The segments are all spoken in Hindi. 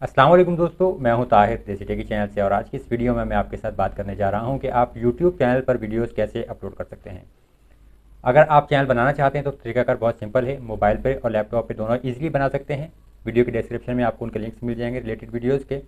अस्सलाम वालेकुम दोस्तों, मैं हूं ताहिर देसी टेकी चैनल से और आज की इस वीडियो में मैं आपके साथ बात करने जा रहा हूं कि आप यूट्यूब चैनल पर वीडियोस कैसे अपलोड कर सकते हैं। अगर आप चैनल बनाना चाहते हैं तो तरीकाकार बहुत सिंपल है। मोबाइल पे और लैपटॉप पे दोनों ईजिली बना सकते हैं। वीडियो के डिस्क्रिप्शन में आपको उनके लिंक्स मिल जाएंगे रिलेटेड वीडियोज़ के।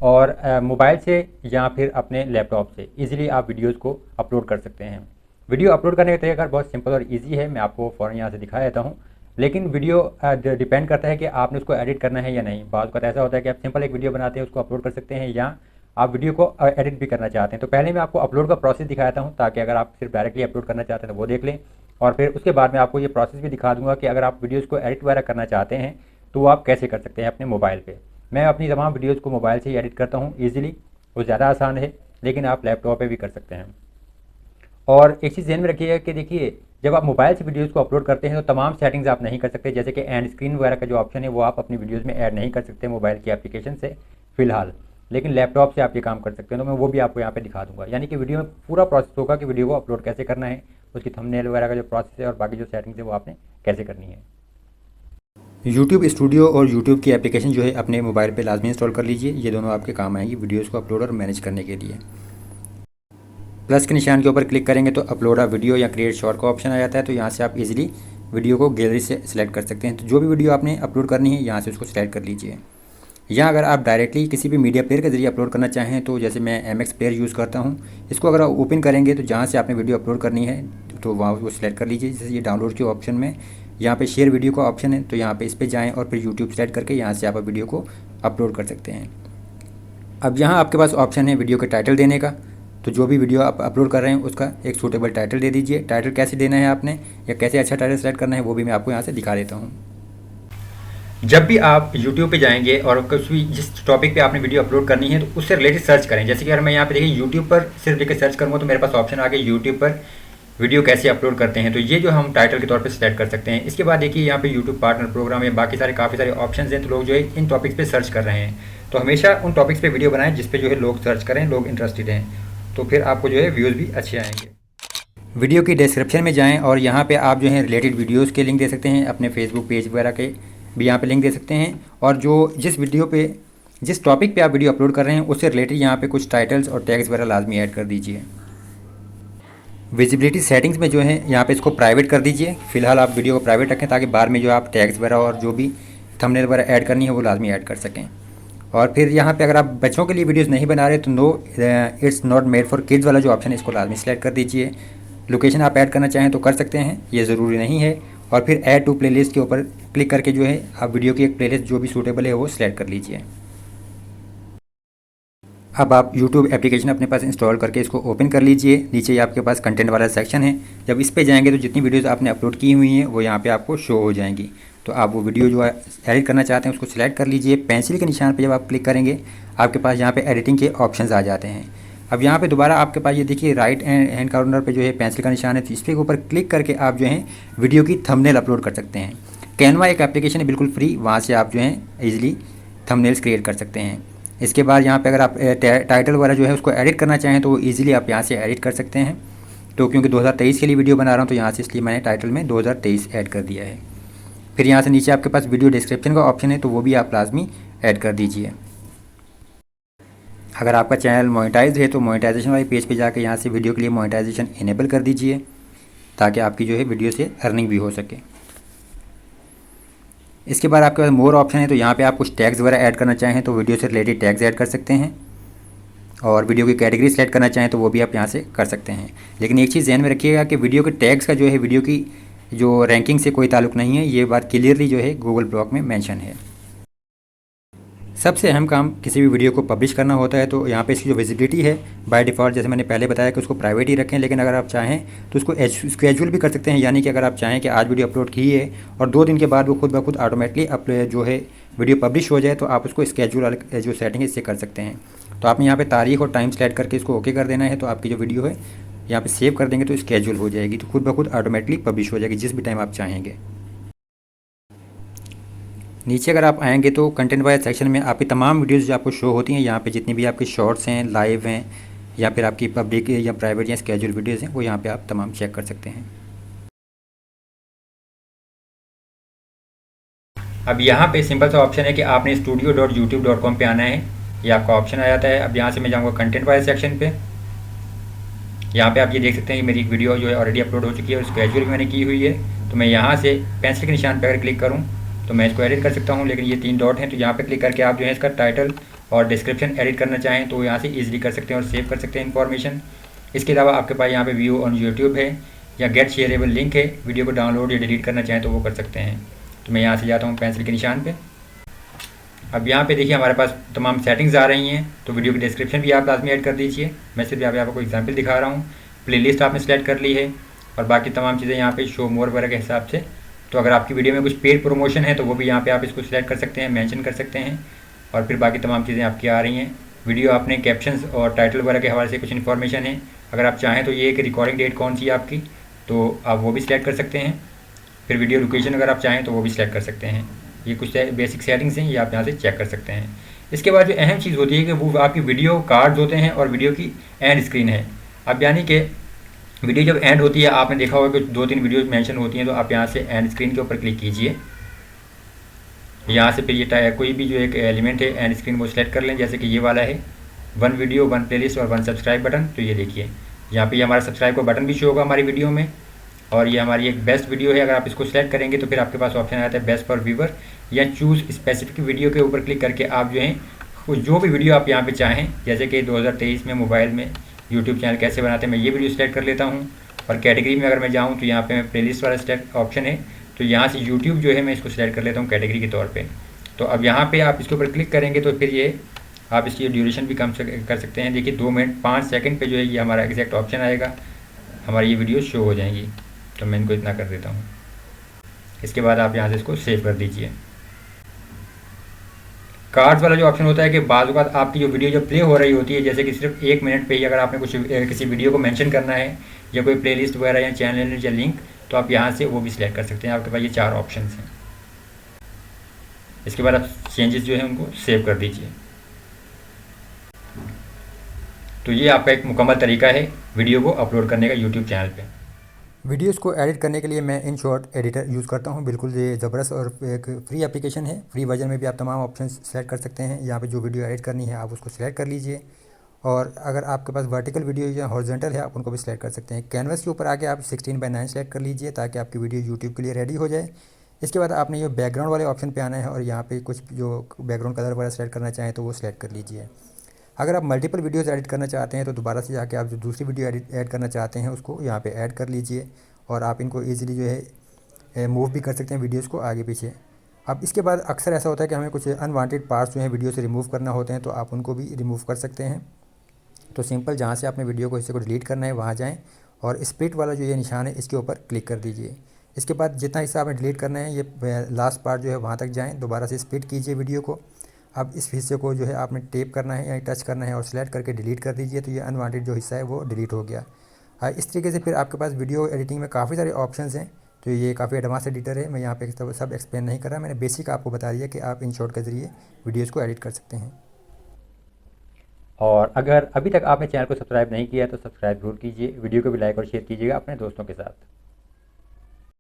और मोबाइल से या फिर अपने लैपटॉप से ईजिली आप वीडियोज़ को अपलोड कर सकते हैं। वीडियो अपलोड करने का तरीका बहुत सिंपल और ईजी है। मैं आपको फ़ौरन यहाँ से दिखा देता हूँ। लेकिन वीडियो डिपेंड करता है कि आपने उसको एडिट करना है या नहीं। बात का ऐसा होता है कि आप सिंपल एक वीडियो बनाते हैं, उसको अपलोड कर सकते हैं, या आप वीडियो को एडिट भी करना चाहते हैं। तो पहले मैं आपको अपलोड का प्रोसेस दिखाता हूँ ताकि अगर आप सिर्फ डायरेक्टली अपलोड करना चाहते हैं तो वो देख लें। और फिर उसके बाद मैं आपको ये प्रोसेस भी दिखा दूंगा कि अगर आप वीडियोज़ को एडिट वगैरह करना चाहते हैं तो वो आप कैसे कर सकते हैं अपने मोबाइल पर। मैं अपनी तमाम वीडियोज़ को मोबाइल से ही एडिट करता हूँ ईजिली। वो ज़्यादा आसान है, लेकिन आप लैपटॉप पे भी कर सकते हैं। और एक चीज़ ध्यान में रखिएगा कि देखिए, जब आप मोबाइल से वीडियोज़ को अपलोड करते हैं तो तमाम सेटिंग्स आप नहीं कर सकते। जैसे कि एंड स्क्रीन वगैरह का जो ऑप्शन है वो आप अपनी वीडियोज़ में ऐड नहीं कर सकते मोबाइल की एप्लीकेशन से फ़िलहाल। लेकिन लैपटॉप से आप ये काम कर सकते हैं, तो मैं वो भी आपको यहाँ पे दिखा दूंगा। यानी कि वीडियो में पूरा प्रोसेस होगा कि वीडियो को अपलोड कैसे करना है, उसकी थंबनेल वगैरह का जो प्रोसेस है और बाकी जो सेटिंग्स है वो आपने कैसे करनी है। यूट्यूब स्टूडियो और यूट्यूब की एप्लीकेशन जो है अपने मोबाइल पे लाजमी इंस्टॉल कर लीजिए। ये दोनों आपके काम आएंगी वीडियोज़ को अपलोड और मैनेज करने के लिए। प्लस के निशान के ऊपर क्लिक करेंगे तो अपलोड अ वीडियो या क्रिएट शॉर्ट का ऑप्शन आ जाता है। तो यहाँ से आप इजीली वीडियो को गैलरी से सिलेक्ट कर सकते हैं। तो जो भी वीडियो आपने अपलोड करनी है यहाँ से उसको सिलेक्ट कर लीजिए। या अगर आप डायरेक्टली किसी भी मीडिया प्लेयर के जरिए अपलोड करना चाहें तो जैसे मैं MX प्लेयर यूज़ करता हूँ, इसको अगर आप ओपन करेंगे तो जहाँ से आपने वीडियो अपलोड करनी है तो वहाँ उसको सिलेक्ट कर लीजिए। जैसे ये डाउनलोड के ऑप्शन में यहाँ पे शेयर वीडियो का ऑप्शन है, तो यहाँ पे इस पर जाएँ और फिर यूट्यूब सेलेक्ट करके यहाँ से आप वीडियो को अपलोड कर सकते हैं। अब यहाँ आपके पास ऑप्शन है वीडियो के टाइटल देने का। तो जो भी वीडियो आप अपलोड कर रहे हैं उसका एक सूटेबल टाइटल दे दीजिए। टाइटल कैसे देना है आपने या कैसे अच्छा टाइटल सेलेक्ट करना है वो भी मैं आपको यहाँ से दिखा देता हूँ। जब भी आप YouTube पे जाएंगे और कुछ भी जिस टॉपिक पे आपने वीडियो अपलोड करनी है तो उससे रिलेटेड सर्च करें। जैसे कि अगर मैं यहाँ पे देखिए YouTube पर सिर्फ लेकर सर्च करूँगा तो मेरे पास ऑप्शन आ गया YouTube पर वीडियो कैसे अपलोड करते हैं। तो ये जो हम टाइटल के तौर पे सेलेक्ट कर सकते हैं। इसके बाद देखिए यहाँ पे YouTube पार्टनर प्रोग्राम है, बाकी सारे काफ़ी सारे ऑप्शंस हैं। तो लोग जो है इन टॉपिक्स पे सर्च कर रहे हैं, तो हमेशा उन टॉपिक्स पे वीडियो बनाएं जिस पे जो है लोग सर्च करें, लोग इंटरेस्टेड हैं। तो फिर आपको जो है व्यूज़ भी अच्छे आएंगे। वीडियो की डिस्क्रिप्शन में जाएं और यहाँ पे आप जो है रिलेटेड वीडियोस के लिंक दे सकते हैं। अपने फेसबुक पेज वगैरह के भी यहाँ पे लिंक दे सकते हैं। और जो जिस वीडियो पे जिस टॉपिक पे आप वीडियो अपलोड कर रहे हैं उससे रिलेटेड यहाँ पे कुछ टाइटल्स और टैग्स वगैरह लाजमी ऐड कर दीजिए। विजिबिलिटी सेटिंग्स में जो है यहाँ पे इसको प्राइवेट कर दीजिए। फिलहाल आप वीडियो को प्राइवेट रखें ताकि बाद में जो आप टैग्स वगैरह और जो भी थंबनेल वगैरह ऐड करनी है वो लाजमी ऐड कर सकें। और फिर यहाँ पे अगर आप बच्चों के लिए वीडियोस नहीं बना रहे तो no it's not made for kids वाला जो ऑप्शन है इसको लाजमी सेलेक्ट कर दीजिए। लोकेशन आप ऐड करना चाहें तो कर सकते हैं, ये ज़रूरी नहीं है। और फिर ऐड टू प्लेलिस्ट के ऊपर क्लिक करके जो है आप वीडियो की एक प्लेलिस्ट जो भी सूटेबल है वो सिलेक्ट कर लीजिए। अब आप YouTube एप्लीकेशन अपने पास इंस्टॉल करके इसको ओपन कर लीजिए। नीचे आपके पास कंटेंट वाला सेक्शन है। जब इस पे जाएंगे तो जितनी वीडियोस आपने अपलोड की हुई हैं वो यहाँ पे आपको शो हो जाएंगी। तो आप वो वीडियो जो एडिट करना चाहते हैं उसको सिलेक्ट कर लीजिए। पेंसिल के निशान पे जब आप क्लिक करेंगे आपके पास यहाँ पे एडिटिंग के ऑप्शंस आ जाते हैं। अब यहाँ पे दोबारा आपके पास ये देखिए राइट हैंड कॉर्नर पे जो है पेंसिल का निशान है, तो इस पे ऊपर क्लिक करके आप जो है वीडियो की थंबनेल अपलोड कर सकते हैं। कैनवा एक एप्लीकेशन है बिल्कुल फ्री, वहाँ से आप जो है ईजिली थंबनेल्स क्रिएट कर सकते हैं। इसके बाद यहाँ पे अगर आप टाइटल वगैरह जो है उसको एडिट करना चाहें तो ईजिली आप यहाँ से एडिट कर सकते हैं। तो क्योंकि 2023 के लिए वीडियो बना रहा हूँ तो यहाँ से इसलिए मैंने टाइटल में 2023 ऐड कर दिया है। फिर यहाँ से नीचे आपके पास वीडियो डिस्क्रिप्शन का ऑप्शन है, तो वो भी आप लाजमी ऐड कर दीजिए। अगर आपका चैनल मोनेटाइज है तो मोनेटाइजेशन वाले पेज पे जाकर यहाँ से वीडियो के लिए मोनेटाइजेशन इनेबल कर दीजिए ताकि आपकी जो है वीडियो से अर्निंग भी हो सके। इसके बाद आपके पास मोर ऑप्शन है, तो यहाँ पे आप कुछ टैग्स वगैरह ऐड करना चाहें तो वीडियो से रिलेटेड टैग्स ऐड कर सकते हैं। और वीडियो की कैटेगरी सेलेक्ट करना चाहें तो वो भी आप यहाँ से कर सकते हैं। लेकिन एक चीज़ ध्यान में रखिएगा कि वीडियो के टैग्स का जो है वीडियो की जो रैंकिंग से कोई ताल्लुक नहीं है। ये बात क्लियरली जो है गूगल ब्लॉग में मेंशन है। सबसे अहम काम किसी भी वीडियो को पब्लिश करना होता है, तो यहाँ पे इसकी जो विजिबिलिटी है बाय डिफ़ॉल्ट जैसे मैंने पहले बताया कि उसको प्राइवेट ही रखें। लेकिन अगर आप चाहें तो उसको स्केजुअल भी कर सकते हैं। यानी कि अगर आप चाहें कि आज वीडियो अपलोड की है और 2 दिन के बाद वो खुद ब खुद ऑटोमेटिकली जो है वीडियो पब्लिश हो जाए, तो आप उसको स्केजुअल वाले जो सेटिंग है इससे कर सकते हैं। तो आपने यहाँ पर तारीख और टाइम सेलेक्ट करके इसको ओके कर देना है। तो आपकी जो वीडियो है यहाँ पर सेव कर देंगे तो स्केजुअल हो जाएगी, तो खुद ब खुद ऑटोमेटिकली पब्लिश हो जाएगी जिस भी टाइम आप चाहेंगे। नीचे अगर आप आएंगे तो कंटेंट वाले सेक्शन में आपकी तमाम वीडियोस जो आपको शो होती हैं, यहाँ पे जितनी भी आपकी शॉर्ट्स हैं, लाइव हैं या फिर आपकी पब्लिक या प्राइवेट या स्केजुअल वीडियोस हैं, वो यहाँ पे आप तमाम चेक कर सकते हैं। अब यहाँ पे सिंपल सा ऑप्शन है कि आपने studio.youtube.com पे आना है, ये आपका ऑप्शन आ जाता है। अब यहाँ से मैं जाऊँगा कंटेंट वाले सेक्शन पे। यहाँ पे आप ये देख सकते हैं कि मेरी एक वीडियो जो है ऑलरेडी अपलोड हो चुकी है और उसको एडिट भी मैंने की हुई है। तो मैं यहाँ से पेंसिल के निशान पर अगर क्लिक करूँ तो मैं इसको एडिट कर सकता हूँ, लेकिन ये 3 डॉट हैं तो यहाँ पे क्लिक करके आप जो है इसका टाइटल और डिस्क्रिप्शन एडिट करना चाहें तो यहाँ से ईजिली कर सकते हैं और सेव कर सकते हैं इन्फॉर्मेशन। इसके अलावा आपके पास यहाँ पे व्यू ऑन यूट्यूब है या गेट शेयरेबल लिंक है, वीडियो को डाउनलोड या डिलीट करना चाहें तो वो कर सकते हैं। तो मैं यहाँ से जाता हूँ पेंसिल के निशान पे। अब यहाँ पे देखिए हमारे पास तमाम सेटिंग्स आ रही हैं, तो वीडियो की डिस्क्रिप्शन भी आप लाजमी ऐड कर दीजिए। मैं सिर्फ यहाँ पे आपको एग्जांपल दिखा रहा हूँ। प्लेलिस्ट आपने सेलेक्ट कर ली है और बाकी तमाम चीज़ें यहाँ पे शो मोर वगैरह के हिसाब से। तो अगर आपकी वीडियो में कुछ पेड प्रमोशन है तो वो भी यहाँ पे आप इसको सिलेक्ट कर सकते हैं, मेंशन कर सकते हैं। और फिर बाकी तमाम चीज़ें आपकी आ रही हैं। वीडियो आपने कैप्शंस और टाइटल वगैरह के हवाले से कुछ इन्फॉर्मेशन है। अगर आप चाहें तो ये कि रिकॉर्डिंग डेट कौन सी है आपकी, तो आप वो भी सिलेक्ट कर सकते हैं। फिर वीडियो लोकेशन अगर आप चाहें तो वो भी सिलेक्ट कर सकते हैं। ये कुछ बेसिक सेटिंग्स हैं, ये आप यहाँ से चेक कर सकते हैं। इसके बाद जो अहम चीज़ होती है कि वो आपकी वीडियो कार्ड्स होते हैं और वीडियो की एंड स्क्रीन है। अब यानी कि वीडियो जब एंड होती है, आपने देखा होगा कि 2-3 वीडियो मेंशन होती हैं, तो आप यहाँ से एंड स्क्रीन के ऊपर क्लिक कीजिए। यहाँ से फिर ये कोई भी जो एक एलिमेंट है एंड स्क्रीन वो सिलेक्ट कर लें, जैसे कि ये वाला है 1 वीडियो 1 प्लेलिस्ट और 1 सब्सक्राइब बटन। तो ये देखिए यहाँ पे हमारा सब्सक्राइब का बटन भी शो होगा हमारी वीडियो में। और ये हमारी एक बेस्ट वीडियो है, अगर आप इसको सिलेक्ट करेंगे तो फिर आपके पास ऑप्शन आता है बेस्ट फॉर व्यूवर या चूज़ स्पेसिफिक वीडियो के ऊपर क्लिक करके आप जो है जो भी वीडियो आप यहाँ पे चाहें, जैसे कि 2023 में मोबाइल में यूट्यूब चैनल कैसे बनाते हैं, मैं ये वीडियो सिलेक्ट कर लेता हूँ। और कैटेगरी में अगर मैं जाऊँ तो यहाँ पे मैं प्लेलिस्ट वाला सिलेक्ट ऑप्शन है, तो यहाँ से यूट्यूब जो है मैं इसको सिलेक्ट कर लेता हूँ कैटेगरी के तौर पर। तो अब यहाँ पर आप इसके ऊपर क्लिक करेंगे तो फिर ये आप इसकी ड्यूरेशन भी कम कर सकते हैं। देखिए 2 मिनट 5 सेकंड पे जो है ये हमारा एग्जैक्ट ऑप्शन आएगा, हमारी ये वीडियो शो हो जाएंगी। तो मैं इनको इतना कर देता हूँ। इसके बाद आप यहाँ से इसको सेव कर दीजिए। कार्ड्स वाला जो ऑप्शन होता है कि बाज़ वक़्त आपकी जो वीडियो जब प्ले हो रही होती है, जैसे कि सिर्फ 1 मिनट पे ही अगर आपने कुछ किसी वीडियो को मेंशन करना है या कोई प्लेलिस्ट वगैरह या चैनल या लिंक, तो आप यहाँ से वो भी सिलेक्ट कर सकते हैं। आपके पास ये 4 ऑप्शन हैं। इसके बाद आप चेंजेस जो है उनको सेव कर दीजिए। तो ये आपका एक मुकम्मल तरीका है वीडियो को अपलोड करने का यूट्यूब चैनल पे। वीडियोस को एडिट करने के लिए मैं InShot एडिटर यूज़ करता हूँ। बिल्कुल ये ज़बरदस्त और एक फ्री एप्लीकेशन है। फ्री वर्जन में भी आप तमाम ऑप्शंस सेलेक्ट कर सकते हैं। यहाँ पे जो वीडियो एडिट करनी है आप उसको सिलेक्ट कर लीजिए। और अगर आपके पास वर्टिकल वीडियो या हॉरिजॉन्टल है आप उनको भी सिलेक्ट कर सकते हैं। कैनवस के ऊपर आके आप 16:9 सेलेक्ट कर लीजिए ताकि आपकी वीडियो यूट्यूब के लिए रेडी हो जाए। इसके बाद आपने ये बैकग्राउंड वाले ऑप्शन पर आना है और यहाँ पर कुछ जो बैकग्राउंड कलर वगैरह सेलेक्ट करना चाहें तो वो सिलेक्ट कर लीजिए। अगर आप मल्टीपल वीडियोज़ एडिट करना चाहते हैं तो दोबारा से जाके आप जो दूसरी वीडियो ऐड करना चाहते हैं उसको यहाँ पे ऐड कर लीजिए। और आप इनको इजीली जो है मूव भी कर सकते हैं वीडियोज़ को आगे पीछे। अब इसके बाद अक्सर ऐसा होता है कि हमें कुछ अनवांटेड पार्ट्स जो हैं वीडियो से रिमूव करना होते हैं, तो आप उनको भी रिमूव कर सकते हैं। तो सिंपल जहाँ से आपने वीडियो को हिस्से को डिलीट करना है वहाँ जाएँ और स्प्लिट वाला जो ये निशान है इसके ऊपर क्लिक कर दीजिए। इसके बाद जितना हिस्सा आपने डिलीट करना है ये लास्ट पार्ट जो है वहाँ तक जाएँ, दोबारा से स्प्लिट कीजिए वीडियो को। अब इस हिस्से को जो है आपने टेप करना है या टच करना है और सेलेक्ट करके डिलीट कर दीजिए। तो ये अनवांटेड जो हिस्सा है वो डिलीट हो गया। इस तरीके से फिर आपके पास वीडियो एडिटिंग में काफ़ी सारे ऑप्शंस हैं। तो ये काफ़ी एडवांस एडिटर है। मैं यहाँ पे सब एक्सप्लेन नहीं कर रहा, मैंने बेसिक आपको बता दिया कि आप InShot के ज़रिए वीडियोज़ को एडिट कर सकते हैं। और अगर अभी तक आपने चैनल को सब्सक्राइब नहीं किया तो सब्सक्राइब जरूर कीजिए। वीडियो को भी लाइक और शेयर कीजिएगा अपने दोस्तों के साथ।